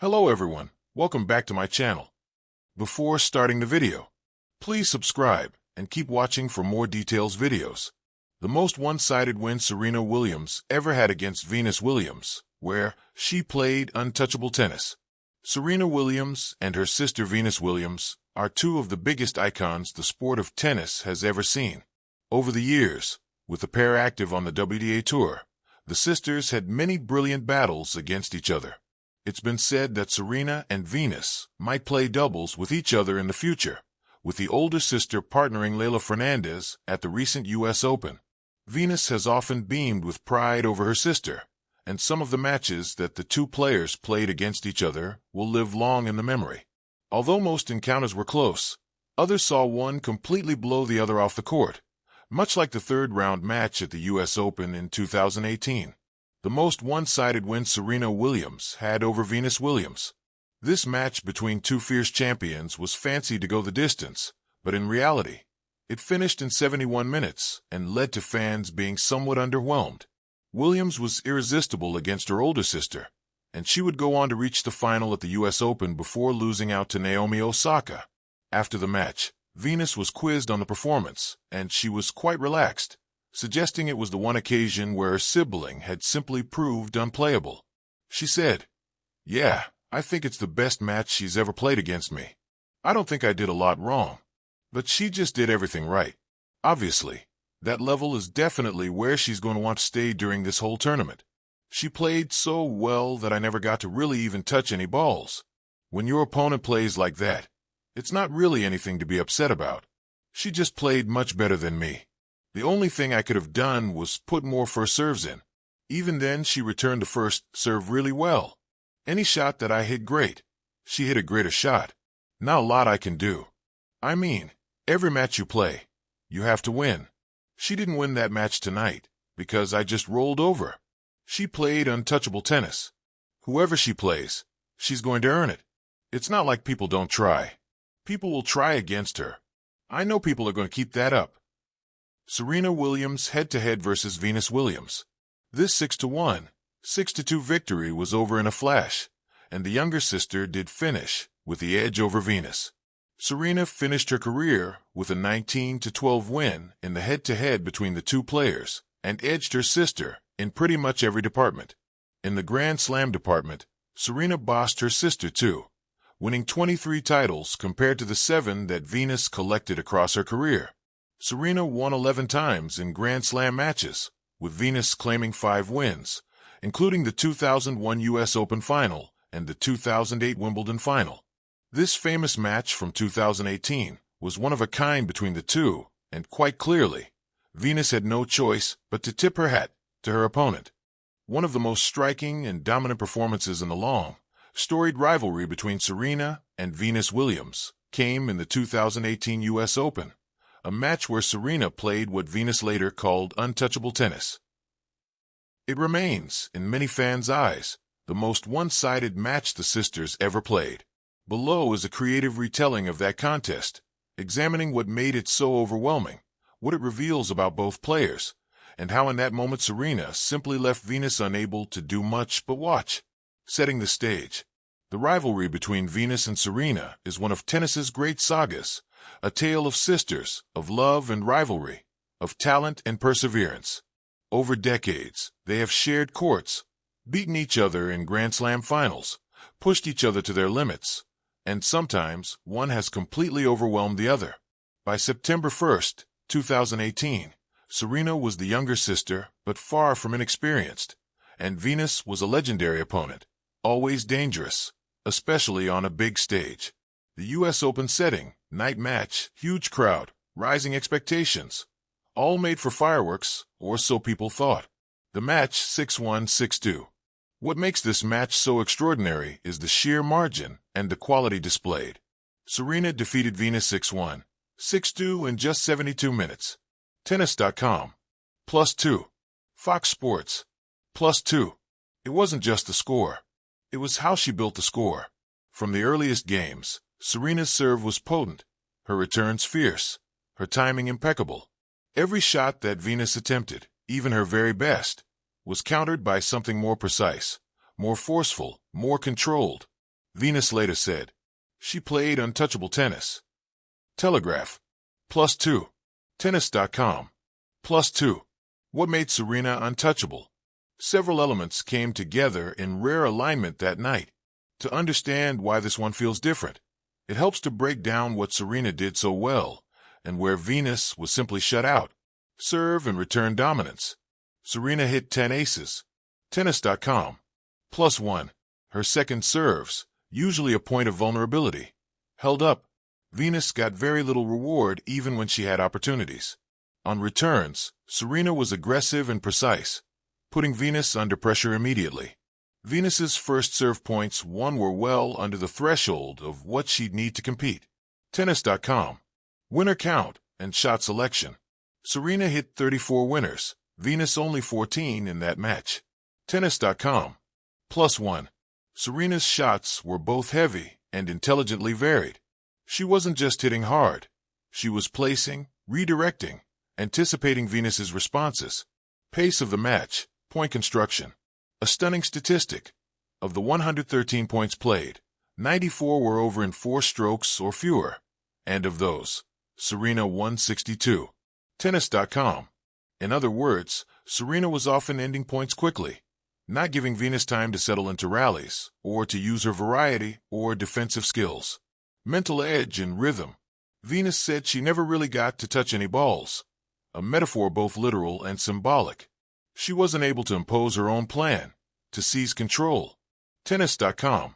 Hello everyone, welcome back to my channel. Before starting the video, please subscribe and keep watching for more details videos. The most one-sided win Serena Williams ever had against Venus Williams, where she played untouchable tennis. Serena Williams and her sister Venus Williams are two of the biggest icons the sport of tennis has ever seen. Over the years, with the pair active on the WTA Tour, the sisters had many brilliant battles against each other. It's been said that Serena and Venus might play doubles with each other in the future, with the older sister partnering Leylah Fernandez at the recent U.S. Open. Venus has often beamed with pride over her sister, and some of the matches that the two players played against each other will live long in the memory. Although most encounters were close, others saw one completely blow the other off the court, much like the third-round match at the U.S. Open in 2018. The most one-sided win Serena Williams had over Venus Williams. This match between two fierce champions was fancied to go the distance, but in reality, it finished in 71 minutes and led to fans being somewhat underwhelmed. Williams was irresistible against her older sister, and she would go on to reach the final at the U.S. Open before losing out to Naomi Osaka. After the match, Venus was quizzed on the performance, and she was quite relaxed, suggesting it was the one occasion where her sibling had simply proved unplayable. She said, "Yeah, I think it's the best match she's ever played against me. I don't think I did a lot wrong, but she just did everything right. Obviously, that level is definitely where she's going to want to stay during this whole tournament. She played so well that I never got to really even touch any balls. When your opponent plays like that, it's not really anything to be upset about. She just played much better than me. The only thing I could have done was put more first serves in. Even then, she returned the first serve really well. Any shot that I hit, great. She hit a greater shot. Not a lot I can do. I mean, every match you play, you have to win. She didn't win that match tonight because I just rolled over. She played untouchable tennis. Whoever she plays, she's going to earn it. It's not like people don't try. People will try against her. I know people are going to keep that up." Serena Williams head-to-head versus Venus Williams. This 6-1, 6-2 victory was over in a flash, and the younger sister did finish with the edge over Venus. Serena finished her career with a 19-12 win in the head-to-head between the two players and edged her sister in pretty much every department. In the Grand Slam department, Serena bossed her sister too, winning 23 titles compared to the 7 that Venus collected across her career. Serena won 11 times in Grand Slam matches, with Venus claiming 5 wins, including the 2001 U.S. Open Final and the 2008 Wimbledon Final. This famous match from 2018 was one of a kind between the two, and quite clearly, Venus had no choice but to tip her hat to her opponent. One of the most striking and dominant performances in the long, storied rivalry between Serena and Venus Williams came in the 2018 U.S. Open, a match where Serena played what Venus later called untouchable tennis. It remains, in many fans' eyes, the most one-sided match the sisters ever played. Below is a creative retelling of that contest, examining what made it so overwhelming, what it reveals about both players, and how in that moment Serena simply left Venus unable to do much but watch. Setting the stage. The rivalry between Venus and Serena is one of tennis's great sagas, a tale of sisters, of love and rivalry, of talent and perseverance. Over decades, they have shared courts, beaten each other in Grand Slam finals, pushed each other to their limits, and sometimes one has completely overwhelmed the other. By September 1st, 2018, Serena was the younger sister, but far from inexperienced, and Venus was a legendary opponent, always dangerous, especially on a big stage. The U.S. Open setting, night match, huge crowd, rising expectations, all made for fireworks, or so people thought. The match 6-1, 6-2. What makes this match so extraordinary is the sheer margin and the quality displayed. Serena defeated Venus 6-1, 6-2 in just 72 minutes. Tennis.com. +2. Fox Sports. +2. It wasn't just the score. It was how she built the score. From the earliest games, Serena's serve was potent, her returns fierce, her timing impeccable. Every shot that Venus attempted, even her very best, was countered by something more precise, more forceful, more controlled. Venus later said. She played untouchable tennis. Telegraph. +2. Tennis.com. +2. What made Serena untouchable? Several elements came together in rare alignment that night. To understand why this one feels different, it helps to break down what Serena did so well and where Venus was simply shut out. Serve and return dominance. Serena hit 10 aces. Tennis.com. +1. Her second serves, usually a point of vulnerability, held up. Venus got very little reward even when she had opportunities. On returns, Serena was aggressive and precise, putting Venus under pressure immediately. Venus's first serve points won were well under the threshold of what she'd need to compete. Tennis.com. Winner count and shot selection. Serena hit 34 winners, Venus only 14 in that match. Tennis.com. +1. Serena's shots were both heavy and intelligently varied. She wasn't just hitting hard. She was placing, redirecting, anticipating Venus's responses. Pace of the match, point construction. A stunning statistic. Of the 113 points played, 94 were over in 4 strokes or fewer. And of those, Serena won 62. Tennis.com. In other words, Serena was often ending points quickly, not giving Venus time to settle into rallies or to use her variety or defensive skills. Mental edge and rhythm. Venus said she never really got to touch any balls, a metaphor both literal and symbolic. She wasn't able to impose her own plan, to seize control. Tennis.com.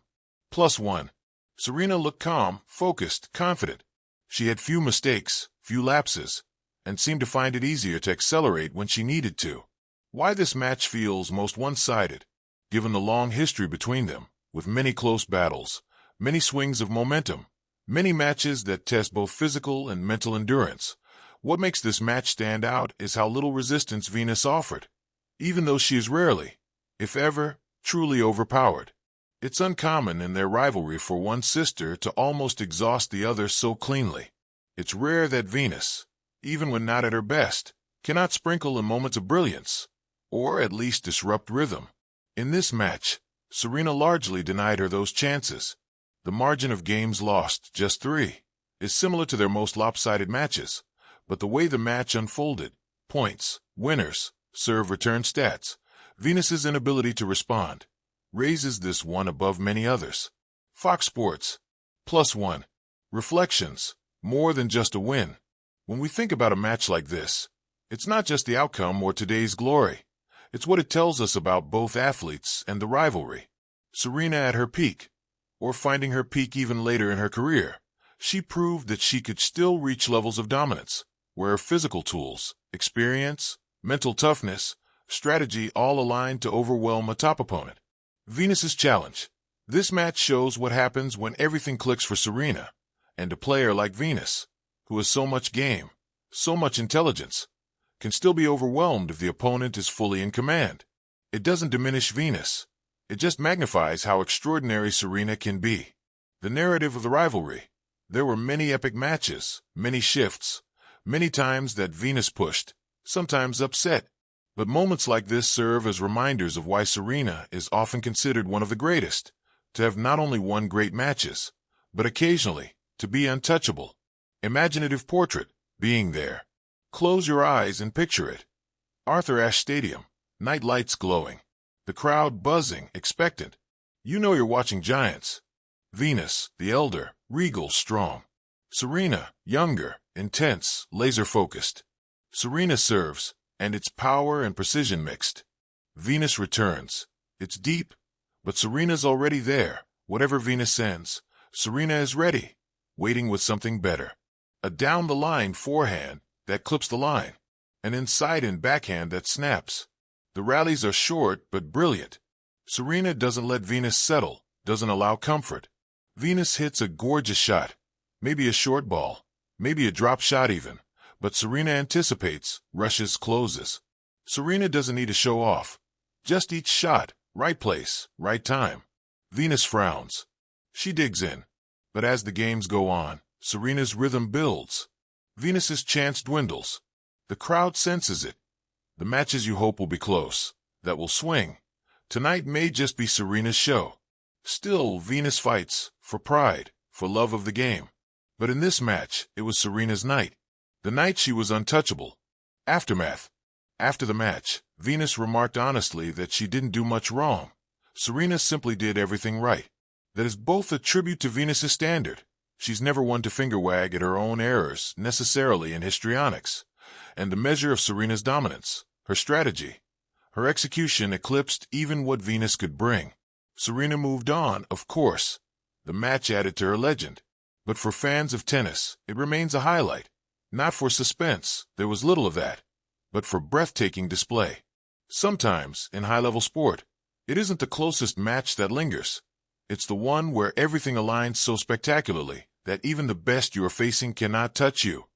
+1. Serena looked calm, focused, confident. She had few mistakes, few lapses, and seemed to find it easier to accelerate when she needed to. Why this match feels most one-sided, given the long history between them, with many close battles, many swings of momentum, many matches that test both physical and mental endurance. What makes this match stand out is how little resistance Venus offered, even though she is rarely, if ever, truly overpowered. It's uncommon in their rivalry for one sister to almost exhaust the other so cleanly. It's rare that Venus, even when not at her best, cannot sprinkle in moments of brilliance, or at least disrupt rhythm. In this match, Serena largely denied her those chances. The margin of games lost, just 3, is similar to their most lopsided matches, but the way the match unfolded, points, winners, serve return stats, Venus's inability to respond, raises this one above many others. Fox Sports. +1. Reflections. More than just a win. When we think about a match like this, it's not just the outcome or today's glory. It's what it tells us about both athletes and the rivalry. Serena at her peak, or finding her peak even later in her career, she proved that she could still reach levels of dominance, where her physical tools, experience, mental toughness, strategy all aligned to overwhelm a top opponent. Venus's challenge. This match shows what happens when everything clicks for Serena, and a player like Venus, who has so much game, so much intelligence, can still be overwhelmed if the opponent is fully in command. It doesn't diminish Venus. It just magnifies how extraordinary Serena can be. The narrative of the rivalry. There were many epic matches, many shifts, many times that Venus pushed, sometimes upset. But moments like this serve as reminders of why Serena is often considered one of the greatest, to have not only won great matches, but occasionally, to be untouchable. Imaginative portrait, being there. Close your eyes and picture it. Arthur Ashe Stadium, night lights glowing. The crowd buzzing, expectant. You know you're watching giants. Venus, the elder, regal, strong. Serena, younger, intense, laser-focused. Serena serves, and its power and precision mixed. Venus returns. It's deep, but Serena's already there. Whatever Venus sends, Serena is ready, waiting with something better. A down-the-line forehand that clips the line. An inside-in backhand that snaps. The rallies are short but brilliant. Serena doesn't let Venus settle, doesn't allow comfort. Venus hits a gorgeous shot, maybe a short ball, maybe a drop shot even, but Serena anticipates, rushes, closes. Serena doesn't need to show off. Just each shot, right place, right time. Venus frowns. She digs in. But as the games go on, Serena's rhythm builds. Venus's chance dwindles. The crowd senses it. The matches you hope will be close, that will swing. Tonight may just be Serena's show. Still, Venus fights for pride, for love of the game. But in this match, it was Serena's night. The night she was untouchable. Aftermath. After the match, Venus remarked honestly that she didn't do much wrong. Serena simply did everything right. That is both a tribute to Venus's standard. She's never one to finger wag at her own errors, necessarily in histrionics, and the measure of Serena's dominance, her strategy. Her execution eclipsed even what Venus could bring. Serena moved on, of course. The match added to her legend. But for fans of tennis, it remains a highlight. Not for suspense, there was little of that, but for breathtaking display. Sometimes, in high-level sport, it isn't the closest match that lingers. It's the one where everything aligns so spectacularly that even the best you are facing cannot touch you.